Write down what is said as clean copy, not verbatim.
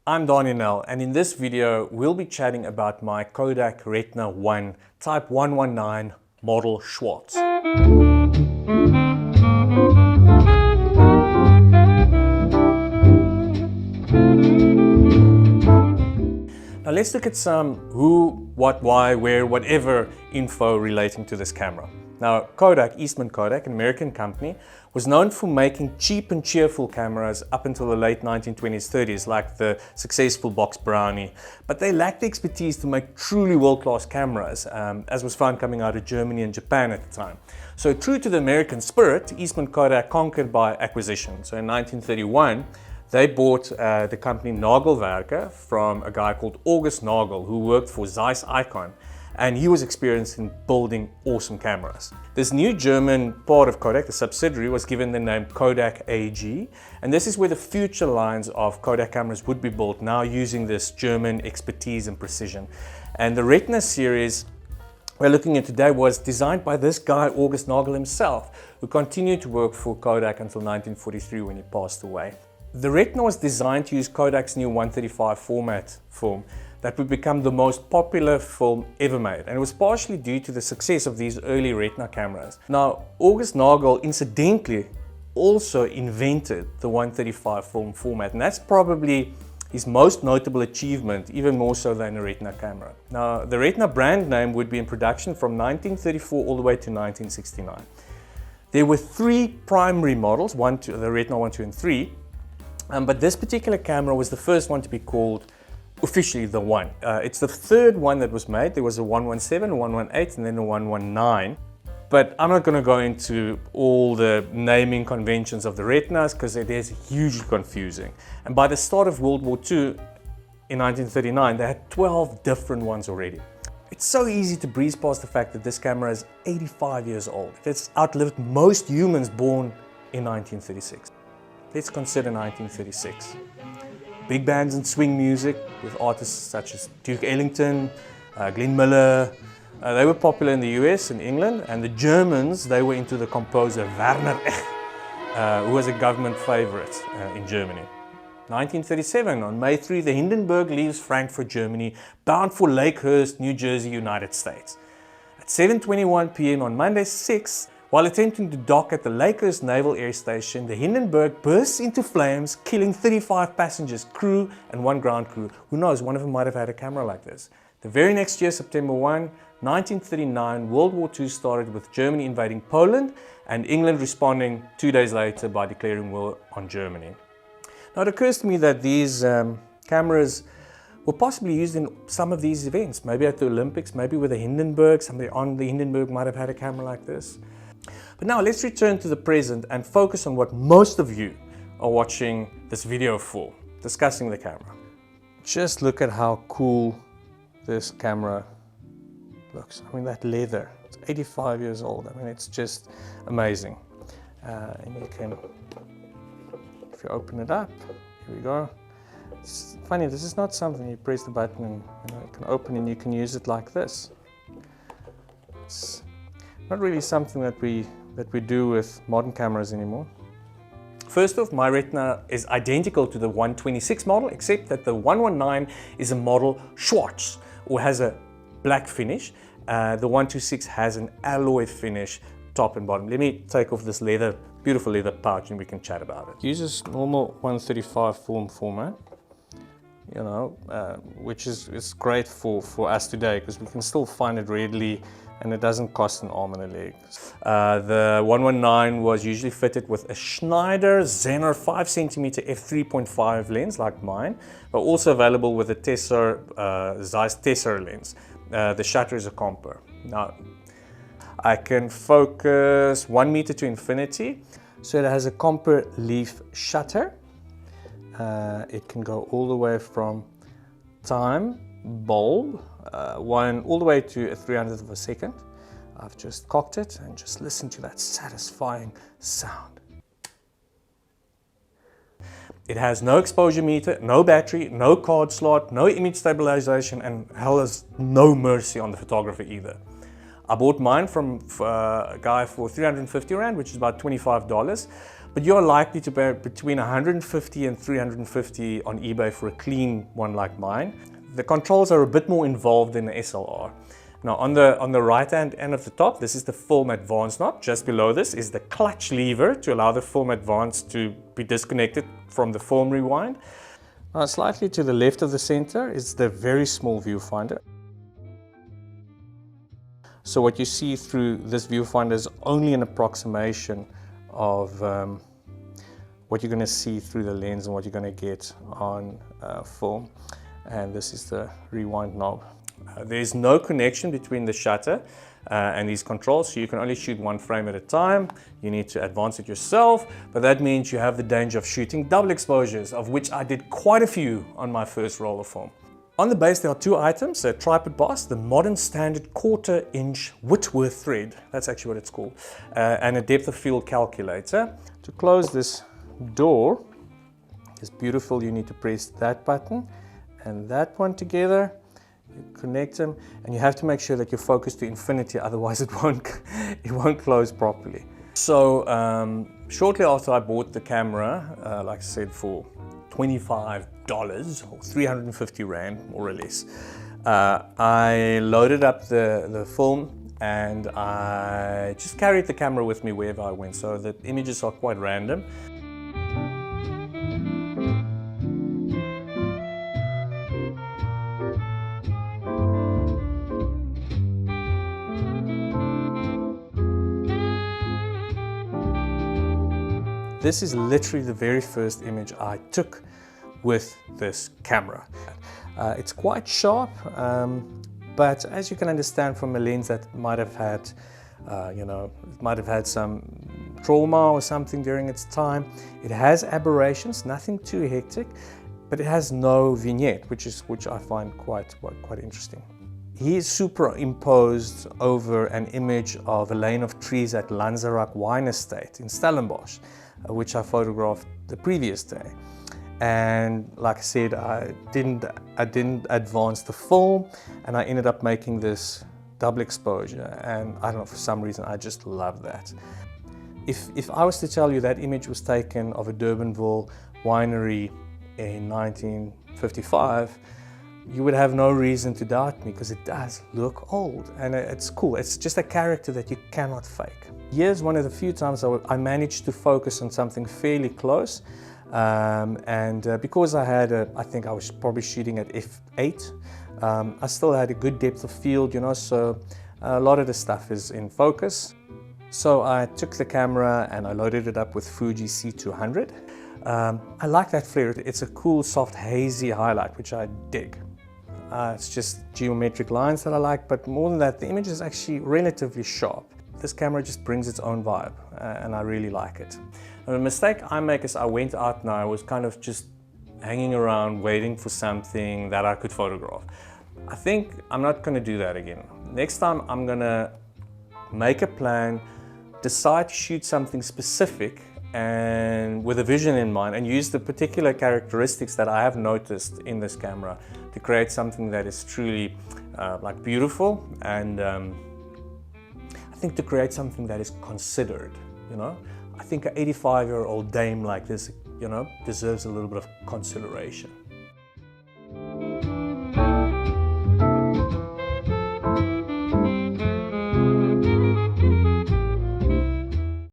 I'm Danie Nel, and in this video we'll be chatting about my Kodak Retina I Type 119 model Schwarz. Now let's look at some who, what, why, where, whatever info relating to this camera. Now Kodak, Eastman Kodak, an American company, was known for making cheap and cheerful cameras up until the late 1920s, 30s, like the successful box Brownie. But they lacked the expertise to make truly world-class cameras, as was found coming out of Germany and Japan at the time. So true to the American spirit, Eastman Kodak conquered by acquisition. So in 1931, they bought the company Nagel-Werk from a guy called August Nagel, who worked for Zeiss Icon, and he was experienced in building awesome cameras. This new German part of Kodak, the subsidiary, was given the name Kodak AG, and this is where the future lines of Kodak cameras would be built, now using this German expertise and precision. And the Retina series we're looking at today was designed by this guy, August Nagel himself, who continued to work for Kodak until 1943 when he passed away. The Retina was designed to use Kodak's new 135 format film that would become the most popular film ever made, and it was partially due to the success of these early Retina cameras. Now, August Nagel incidentally also invented the 135 film format, and that's probably his most notable achievement, even more so than a Retina camera. Now, the Retina brand name would be in production from 1934 all the way to 1969. There were three primary models, the Retina 1, 2, and 3, but this particular camera was the first one to be called officially the one. It's the third one that was made. There was a 117, a 118, and then a 119. But I'm not going to go into all the naming conventions of the Retinas because it is hugely confusing. And by the start of World War II in 1939, they had 12 different ones already. It's so easy to breeze past the fact that this camera is 85 years old. It's outlived most humans born in 1936. Let's consider 1936. Big bands and swing music with artists such as Duke Ellington, Glenn Miller. They were popular in the US and England, and the Germans, they were into the composer Werner Ech, who was a government favorite in Germany. 1937, on May 3, the Hindenburg leaves Frankfurt, Germany, bound for Lakehurst, New Jersey, United States. At 7:21 p.m. on Monday 6, while attempting to dock at the Lakehurst Naval Air Station, the Hindenburg bursts into flames, killing 35 passengers, crew, and one ground crew. Who knows, one of them might have had a camera like this. The very next year, September 1, 1939, World War II started with Germany invading Poland and England responding 2 days later by declaring war on Germany. Now it occurs to me that these cameras were possibly used in some of these events, maybe at the Olympics, maybe with the Hindenburg. Somebody on the Hindenburg might have had a camera like this. But now let's return to the present and focus on what most of you are watching this video for, discussing the camera. Just look at how cool this camera looks. I mean, that leather, it's 85 years old. I mean, it's just amazing. And you can, if you open it up, here we go. It's funny, this is not something you press the button and it can open and you can use it like this. It's not really something that we do with modern cameras anymore. First off, my Retina is identical to the 126 model, except that the 119 is a model Schwarz, or has a black finish. The 126 has an alloy finish, top and bottom. Let me take off this leather, beautiful leather pouch, and we can chat about it. It uses normal 135 film format, you know, which is great for us today because we can still find it readily and it doesn't cost an arm and a leg. The 119 was usually fitted with a Schneider Zenner 5cm f3.5 lens like mine, but also available with a Zeiss Tessar lens. The shutter is a compo. Now, I can focus 1 meter to infinity, so it has a compo leaf shutter. It can go all the way from time, bulb, all the way to a 300th of a second. I've just cocked it and just listen to that satisfying sound. It has no exposure meter, no battery, no card slot, no image stabilization, and hell has no mercy on the photographer either. I bought mine from a guy for 350 Rand, which is about $25. but you're likely to pay between 150 and 350 on eBay for a clean one like mine. The controls are a bit more involved than the SLR. Now on the right hand end of the top, this is the film advance knob. Just below this is the clutch lever to allow the film advance to be disconnected from the film rewind. Now slightly to the left of the center is the very small viewfinder. So what you see through this viewfinder is only an approximation of what you're going to see through the lens and what you're going to get on film. And this is the rewind knob. There's no connection between the shutter and these controls, so you can only shoot one frame at a time. You need to advance it yourself, but that means you have the danger of shooting double exposures, of which I did quite a few on my first roll of film. On the base there are two items, a tripod boss, the modern standard 1/4 inch Whitworth thread, that's actually what it's called, and a depth of field calculator. To close this door, it's beautiful, you need to press that button and that one together. You connect them, and you have to make sure that you're focused to infinity, otherwise it won't close properly. So shortly after I bought the camera, like I said, for $25 or 350 Rand, more or less, I loaded up the film and I just carried the camera with me wherever I went, so the images are quite random. This is literally the very first image I took with this camera. It's quite sharp, but as you can understand from a lens that might have had, it might have had some trauma or something during its time. It has aberrations, nothing too hectic, but it has no vignette, which I find quite interesting. He is superimposed over an image of a lane of trees at Glanzfilm wine estate in Stellenbosch, which I photographed the previous day. And like I said, I didn't advance the film, and I ended up making this double exposure, and I don't know, for some reason I just love that. If I was to tell you that image was taken of a Durbanville winery in 1955, you would have no reason to doubt me, because it does look old and it's cool. It's just a character that you cannot fake. Here's one of the few times I managed to focus on something fairly close, because I think I was probably shooting at f8, I still had a good depth of field, so a lot of the stuff is in focus. So I took the camera and I loaded it up with Fuji C200. I like that flare. It's a cool, soft, hazy highlight, which I dig. It's just geometric lines that I like, but more than that, the image is actually relatively sharp. This camera just brings its own vibe, and I really like it. And the mistake I make is I went out and I was kind of just hanging around waiting for something that I could photograph. I think I'm not going to do that again. Next time I'm going to make a plan, decide to shoot something specific and with a vision in mind, and use the particular characteristics that I have noticed in this camera to create something that is truly like beautiful, and I think to create something that is considered. I think an 85-year-old dame like this, deserves a little bit of consideration.